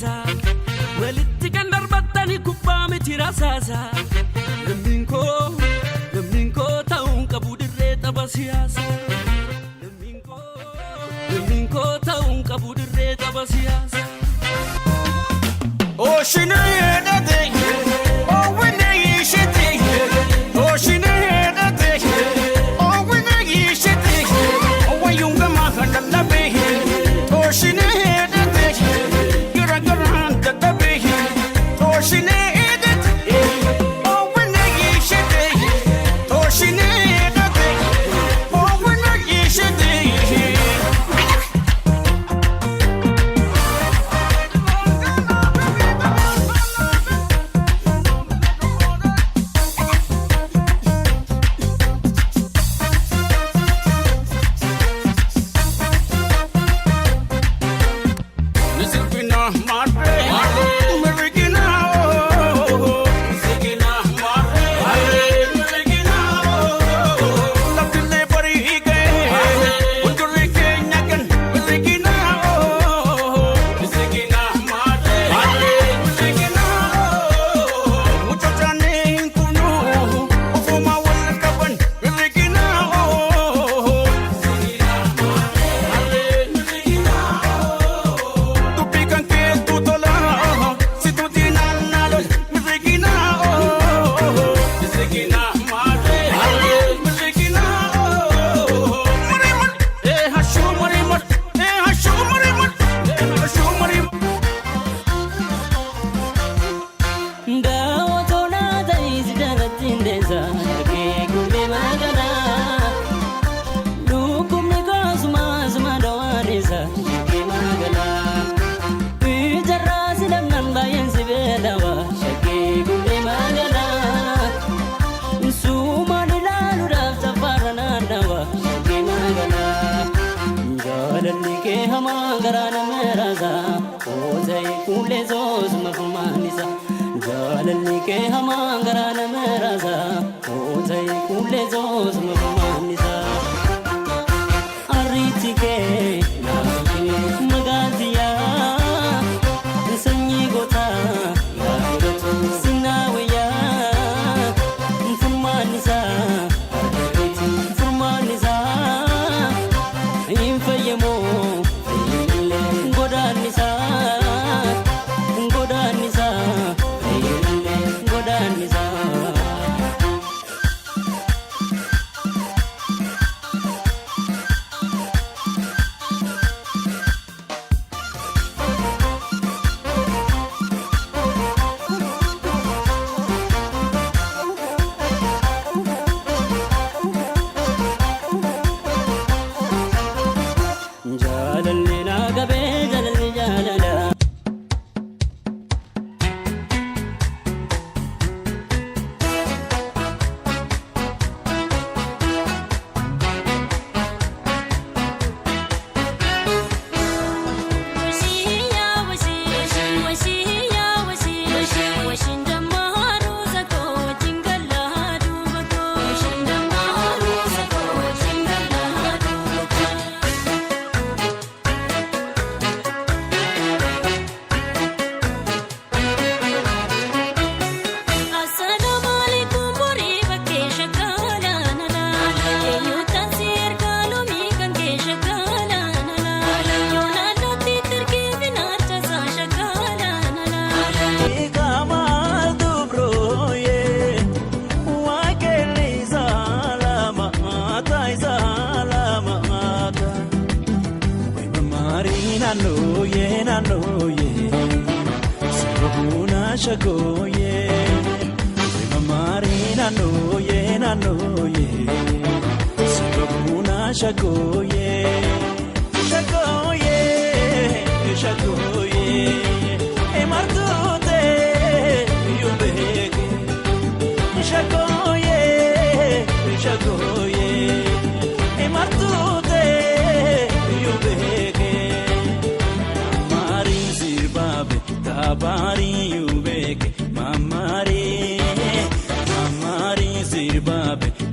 sasa walitti kan darbattani kubbaa miti rasaasa lamminko ta'uun qabu dirree tapha siyaasa lamminko ta'uun qabu dirree tapha siyaasa oh shinayedate oh winayishite oh shinayedate oh winayishite oh wayunga mahalabe oh shinayedate garagaraan tatabe oh shinayedate oh winayishite oh shinayedate oh winayishite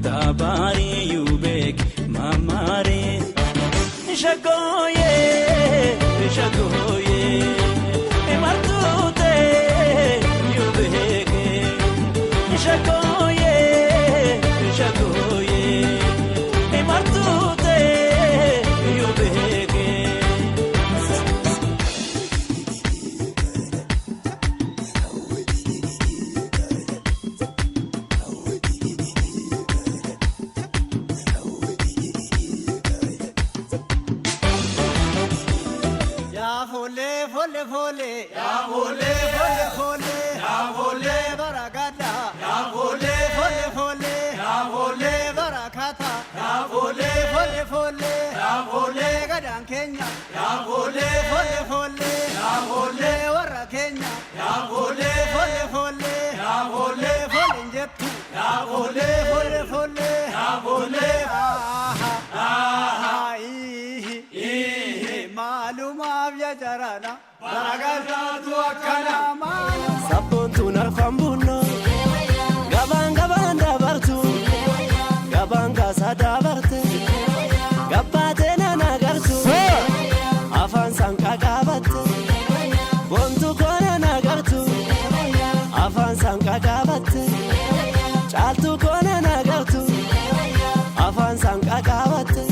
Tabari you beg, mamare. Shagoye, shagoye. Kenya ya vole vole vole ya vole vole njetu ya vole vole vole ya vole maluma vya jarana baragasa tu akana malum sabon tunar fambuno gabanga banda bartu gabanga sada barte gabate nana gartu afan sanka gabatte bontu kona nagartu afan sanka gabatte chaltu kona nagartu afan sanka gabatte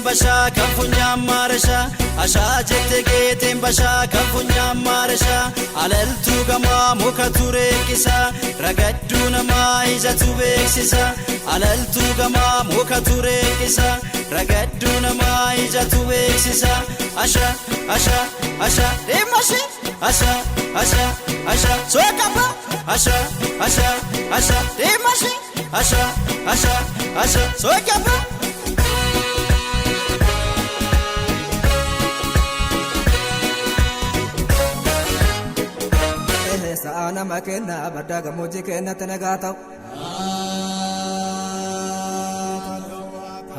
basha kafunya marsha asha jette geetem basha kafunya marsha alaltu gama mukature kisa ragaddu nama izatu beksisa alaltu gama mukature kisa ragaddu nama izatu beksisa asha asha asha demashi asha asha asha sokapa asha asha asha demashi asha asha asha sokapa Saana makena badaga moji kena tenagata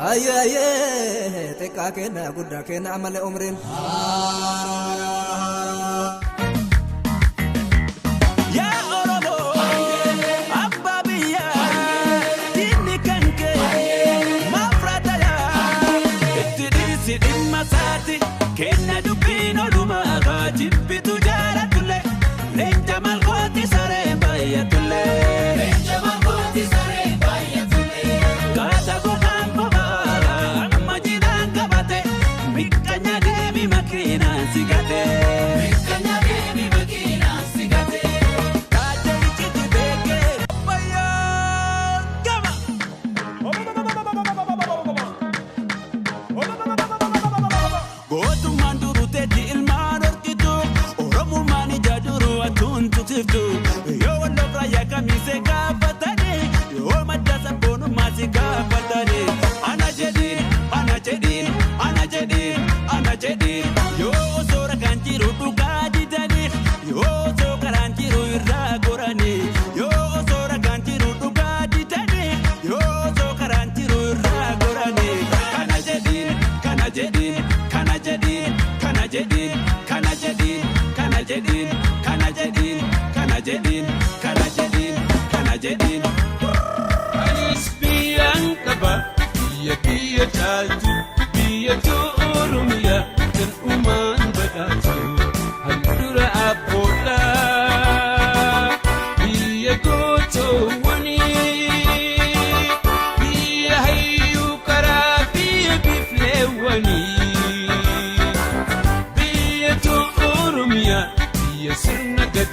Aye aye teka kena gudda kena amale umrin Ya Oromo Abbabiya Dini kanke Mafrata ya Ittidisi dimmasati Kena dubino lumaga Jibbitu jaratule Lenja malkoti sare bayatule Lenja malkoti sare bayatule Gata gohan bobara Amma jidan kabate Mikanya devi makina si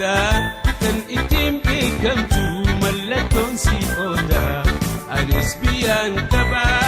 Aadaa kan ittiin beekamtu mallattoon si oola anis biyyaan qabaa.